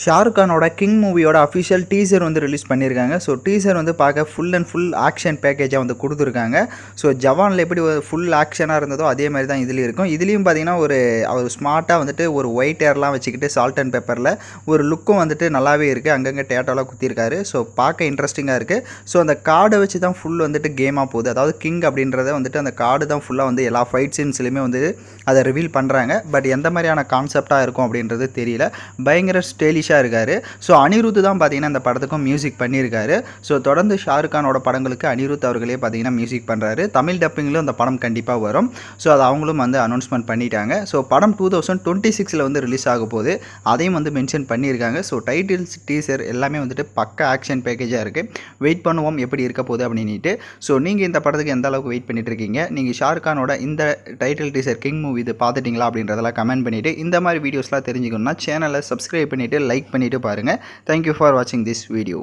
Shahrukh கானோட king மூவியோட official teaser வந்து release பண்ணியிருக்காங்க. ஸோ டீசர் வந்து பார்க்க ஃபுல் அண்ட் ஃபுல் ஆக்ஷன் பேக்கேஜாக வந்து கொடுத்துருக்காங்க. ஸோ ஜவானில் எப்படி ஒரு ஃபுல் ஆக்ஷனாக இருந்ததோ அதே மாதிரி தான் இதுலேயும் இருக்கும். இதுலேயும் பார்த்தீங்கன்னா அவர் ஸ்மார்ட்டாக வந்துட்டு ஒரு ஒயிட் ஹேர்லாம் வச்சுக்கிட்டு சால்ட் அண்ட் பெப்பரில் ஒரு லுக்கும் வந்துட்டு நல்லாவே இருக்குது. அங்கங்கே டேட்டோலாம் குத்திருக்காரு. ஸோ பார்க்க இன்ட்ரெஸ்டிங்காக இருக்குது. ஸோ அந்த கார்டை வச்சு தான் ஃபுல் வந்துட்டு கேமாக போகுது. அதாவது கிங் அப்படின்றத வந்துட்டு அந்த கார்டு தான் ஃபுல்லாக வந்து எல்லா ஃபைட் சீன்ஸ்லையுமே வந்து அதை ரிவீல் பண்ணுறாங்க. பட் எந்த மாதிரியான கான்செப்டாக இருக்கும் அப்படின்றது தெரியல. பயங்கர ஸ்டைலிஷாக இருக்கார். ஸோ அனிருத் தான் பார்த்தீங்கன்னா இந்த படத்துக்கும் மியூசிக் பண்ணியிருக்காரு. ஸோ தொடர்ந்து ஷாருக் கானோட படங்களுக்கு அனிருத் அவர்களே பார்த்தீங்கன்னா மியூசிக் பண்ணுறாரு. தமிழ் டப்பிங்கிலும் இந்த படம் கண்டிப்பாக வரும். ஸோ அது அவங்களும் வந்து அனௌன்ஸ்மெண்ட் பண்ணிட்டாங்க. ஸோ படம் 2026 வந்து ரிலீஸ் ஆக போகுது. அதையும் வந்து மென்ஷன் பண்ணியிருக்காங்க. ஸோ டைட்டில்ஸ் டீசர் எல்லாமே வந்துட்டு பக்க ஆக்ஷன் பேக்கேஜாக இருக்குது. வெயிட் பண்ணுவோம் எப்படி இருக்க போகுது அப்படின்ட்டு. ஸோ நீங்கள் இந்த படத்துக்கு எந்த அளவுக்கு வெயிட் பண்ணிட்டு இருக்கீங்க? நீங்கள் ஷாருக் கானோட இந்த டைட்டில் டீசர் கிங் மூவி இது பார்த்துட்டிங்களா அப்படின்றதெல்லாம் கமெண்ட் பண்ணிவிட்டு இந்த மாதிரி வீடியோஸ்லாம் தெரிஞ்சுக்கணும்னா சேனலை சப்ஸ்கிரைப் பண்ணிவிட்டு லைக் பண்ணிவிட்டு பாருங்கள். தேங்க்யூ ஃபார் வாட்சிங் திஸ் வீடியோ.